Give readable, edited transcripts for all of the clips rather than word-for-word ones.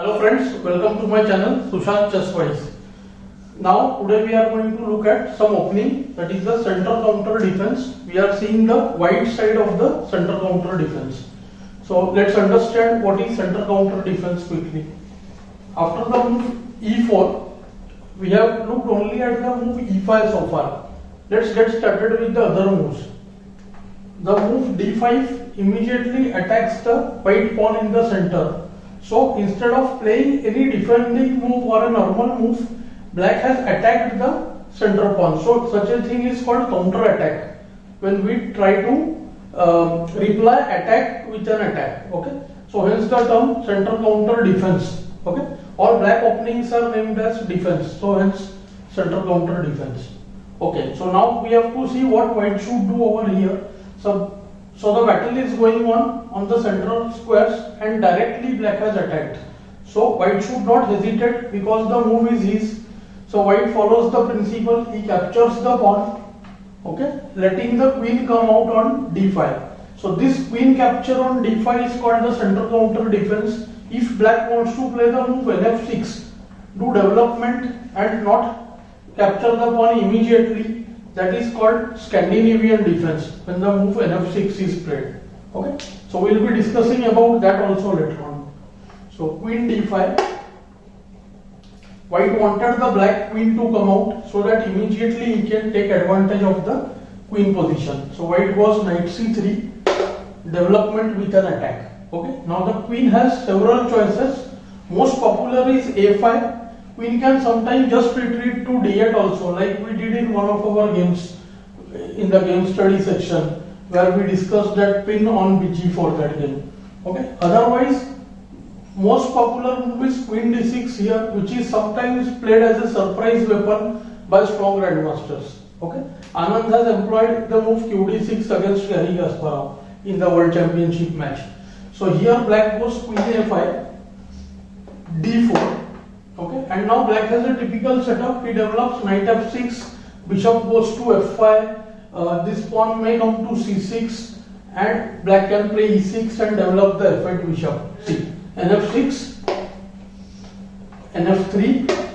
Hello friends, welcome to my channel Sushant Chesswise. Now today we are going to look at some opening, that is the center counter defense. We are seeing the white side of the center counter defense. So let's understand what is center counter defense quickly. After the move e4, we have looked only at the move e5 so far. Let's get started with the other moves. The move d5 immediately attacks the white pawn in the center. So instead of playing any defending move or a normal move, black has attacked the center pawn. So such a thing is called counter attack. When we try to reply attack with an attack. Okay. So hence the term center counter defense. Okay. All black openings are named as defense. So hence center counter defense. Okay. So now we have to see what white should do over here. So the battle is going on the central squares and directly black has attacked. So white should not hesitate because the move is his. So white follows the principle, he captures the pawn, okay, letting the queen come out on d5. So this queen capture on d5 is called the center counter defense. If black wants to play the move nf6, do development and not capture the pawn immediately, that is called Scandinavian defense when the move nf6 is played. Okay, so we will be discussing about that also later on. So queen d5, white wanted the black queen to come out so that immediately he can take advantage of the queen position. So white goes knight c3, development with an attack. Okay, now the queen has several choices. Most popular is a5. Queen can sometimes just retreat to d8 also, like we did in one of our games in the game study section where we discussed that pin on bg4 that game. Okay. Otherwise, most popular move is queen d6 here, which is sometimes played as a surprise weapon by strong grandmasters. Okay. Anand has employed the move qd6 against Garry Kasparov in the World Championship match. So here black goes queen a5, d4. Okay, and now black has a typical setup. He develops knight f6, bishop goes to f5, this pawn may come to c6, and black can play e6 and develop the f8 bishop. See, nf6, nf3.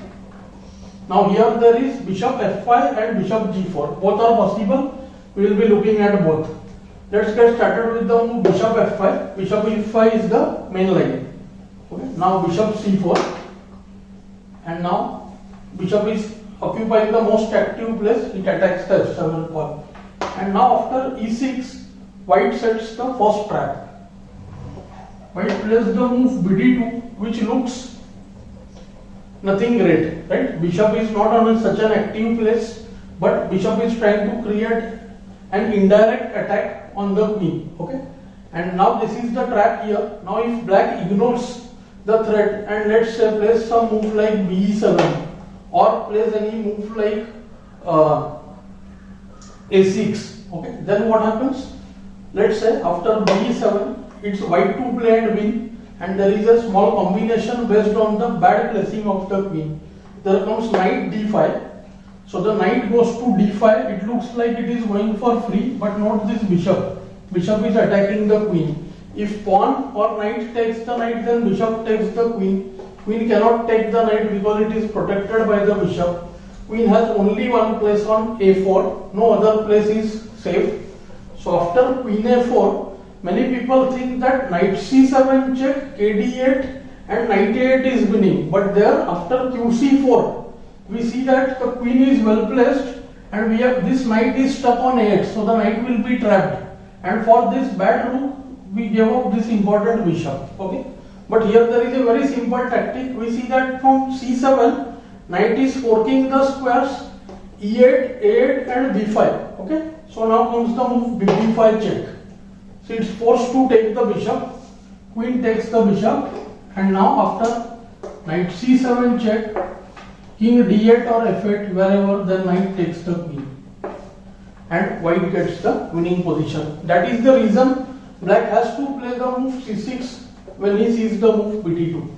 Now here there is bishop f5 and bishop g4. Both are possible. We will be looking at both. Let's get started with the move bishop f5. Bishop e5 is the main line. Okay, now bishop c4. And now bishop is occupying the most active place, it attacks the f7 pawn. And now after e6, white sets the first trap. White plays the move bd2, which looks nothing great, right? Bishop is not on such an active place, but bishop is trying to create an indirect attack on the queen. Okay, and now this is the trap here. Now if black ignores the threat and let's say plays some move like b7 or plays any move like a6, okay, then what happens? Let's say after b7 it's white to play and win, and there is a small combination based on the bad placing of the queen. There comes knight d5, so the knight goes to d5. It looks like it is going for free, but not this bishop. Bishop is attacking the queen. If pawn or knight takes the knight, then bishop takes the queen. Queen cannot take the knight because it is protected by the bishop. Queen has only one place on a4, no other place is safe. So after queen a4, many people think that knight c7 check, kd8 and knight a8 is winning. But there after qc4, we see that the queen is well placed and we have this knight is stuck on a8, so the knight will be trapped. And for this bad rook, we gave up this important bishop. Okay, but here there is a very simple tactic. We see that from c7, knight is forking the squares e8, a8 and b5. Okay, so now comes the move b5 check. So it's forced to take the bishop. Queen takes the bishop, and now after knight c7 check, king d8 or f8, wherever the knight takes the queen, and white gets the winning position. That is the reason black has to play the move c6 when he sees the move bd2.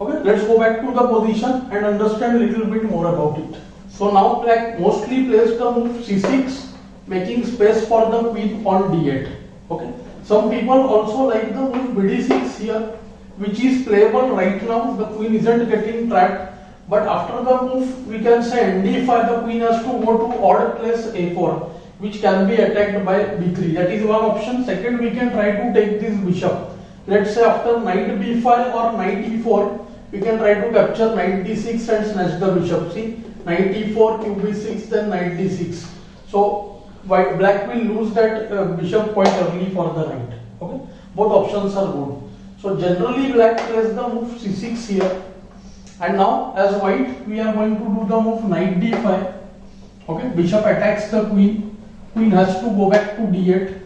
Okay, let's go back to the position and understand a little bit more about it. So now black mostly plays the move c6, making space for the queen on d8. Okay, some people also like the move bd6 here, which is playable right now. The queen isn't getting trapped, but after the move we can say d5, the queen has to go to odd place a4, which can be attacked by b3. That is one option. Second, we can try to take this bishop. Let's say after knight b5 or knight e4, we can try to capture knight d6 and snatch the bishop. See, knight e4, qb6, then knight d6. So black will lose that bishop quite early for the knight. Okay, both options are good. So generally black plays the move c6 here, and now as white we are going to do the move knight d5. Okay, bishop attacks the queen. Queen has to go back to d8.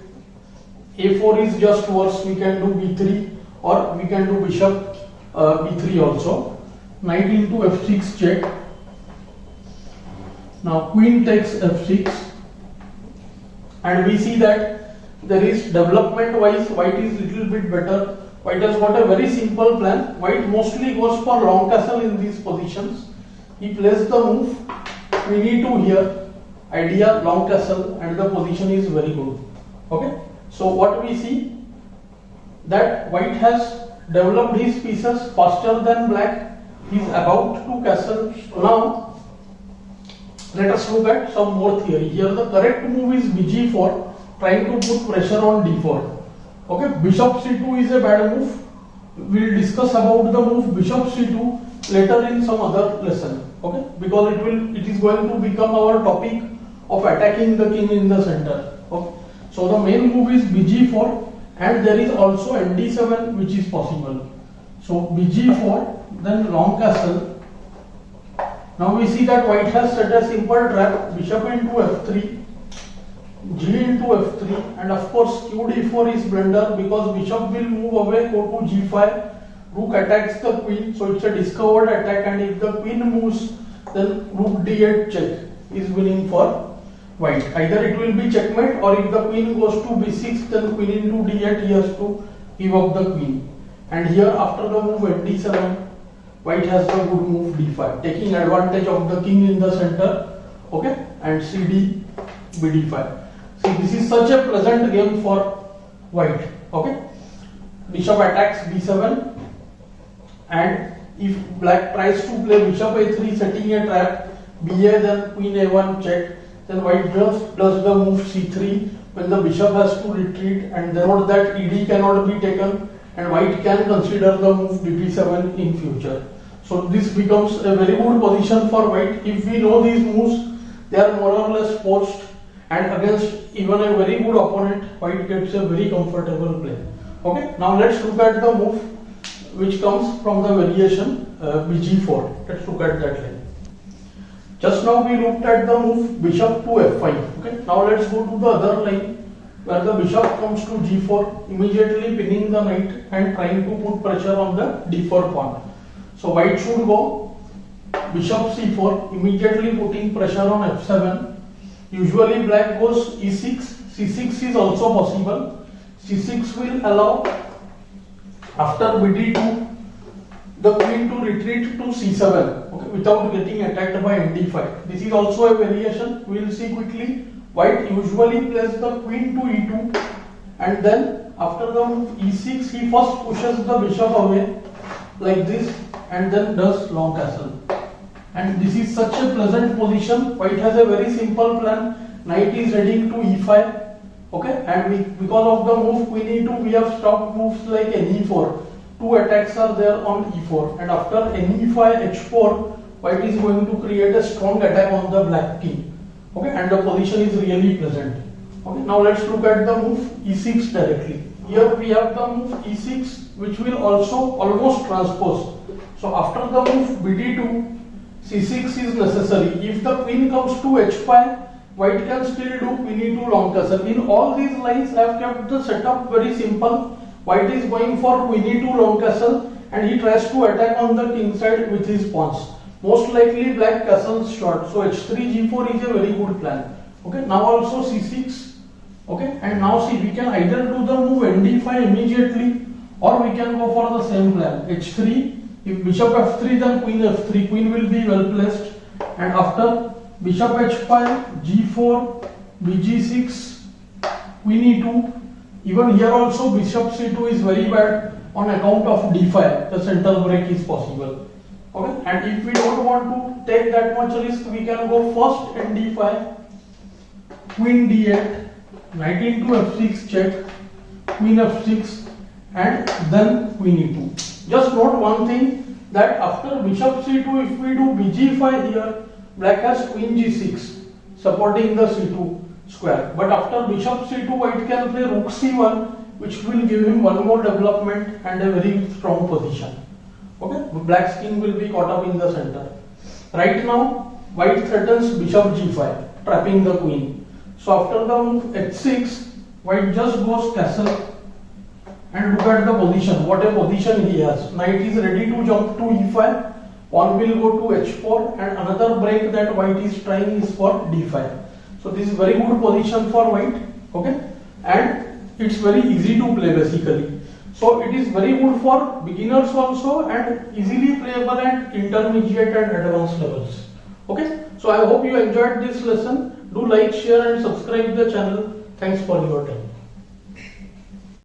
a4 is just worse. We can do b3, or we can do bishop b3 also. Knight into f6 check. Now queen takes f6, and we see that there is development wise white is little bit better. White has got a very simple plan. White mostly goes for long castle in these positions. He plays the move queen e2 here, idea long castle, and the position is very good. Okay, so what we see, that white has developed his pieces faster than black. He is about to castle. Now let us look at some more theory. Here the correct move is bg4, trying to put pressure on d4. Okay, bishop c2 is a bad move. We will discuss about the move bishop c2 later in some other lesson. Okay, because it is going to become our topic of attacking the king in the center. Okay, so the main move is bg4, and there is also nd7 which is possible. So bg4, then long castle. Now we see that white has set a simple trap, bishop into f3, g into f3, and of course qd4 is blunder because bishop will move away, go to g5, rook attacks the queen, so it's a discovered attack, and if the queen moves, then rook d8 check is winning for white. Either it will be checkmate, or if the queen goes to b6, then queen into d8, he has to give up the queen. And here after the move at d7, white has the good move d5, taking advantage of the king in the center. Okay, and cd bd5. See, this is such a pleasant game for white. Okay, bishop attacks b7, and if black tries to play bishop a3, setting a trap, ba, then queen a1 check, then white just does the move c3 when the bishop has to retreat, and then note that ed cannot be taken, and white can consider the move dp7 in future. So this becomes a very good position for white. If we know these moves, they are more or less forced, and against even a very good opponent, white gets a very comfortable play. Okay, now let's look at the move which comes from the variation bg4. Let's look at that line. Just now we looked at the move bishop to f5. Okay, now let's go to the other line where the bishop comes to g4, immediately pinning the knight and trying to put pressure on the d4 pawn. So white should go bishop c4, immediately putting pressure on f7. Usually black goes e6, c6 is also possible. c6 will allow, after bd2, the queen to retreat to c7, okay, without getting attacked by nd5. This is also a variation. We will see quickly. White usually plays the queen to e2, and then after the move e6, he first pushes the bishop away like this, and then does long castle. And this is such a pleasant position. White has a very simple plan. Knight is heading to e5. Okay, and because of the move queen e2, we have stopped moves like ne4. Two attacks are there on e4, and after ne5 h4, white is going to create a strong attack on the black king. Okay, and the position is really pleasant. Okay, now let's look at the move e6 directly. Here we have the move e6, which will also almost transpose. So after the move bd2, c6 is necessary. If the queen comes to h5, white can still do queen e2 long castle. In all these lines, I have kept the setup very simple. White is going for queen e2 long castle, and he tries to attack on the king side with his pawns. Most likely black castles short. So h3 g4 is a very good plan. Okay, now also c6. Okay, and now see, we can either do the move nd5 immediately, or we can go for the same plan h3. If bishop f3, then queen f3. Queen will be well placed, and after bishop h5, g4, bg6, queen e2, Even here also bishop c2 is very bad on account of d5. The center break is possible. Okay, and if we don't want to take that much risk, we can go first in d5, queen d8, knight into f6 check, queen f6, and then queen e2. Just note one thing, that after bishop c2, if we do bg5 here, black has queen g6 supporting the c2 square. But after bishop c2, white can play rook c1, which will give him one more development and a very strong position. Okay, black's king will be caught up in the center. Right now, white threatens bishop g5, trapping the queen. So after the move h6, white just goes castle. And look at the position, what a position he has. Knight is ready to jump to e5, pawn will go to h4, and another break that white is trying is for d5. So this is very good position for white, okay, and it's very easy to play basically. So it is very good for beginners also and easily playable at intermediate and advanced levels. Okay, so I hope you enjoyed this lesson. Do like, share and subscribe the channel. Thanks for your time.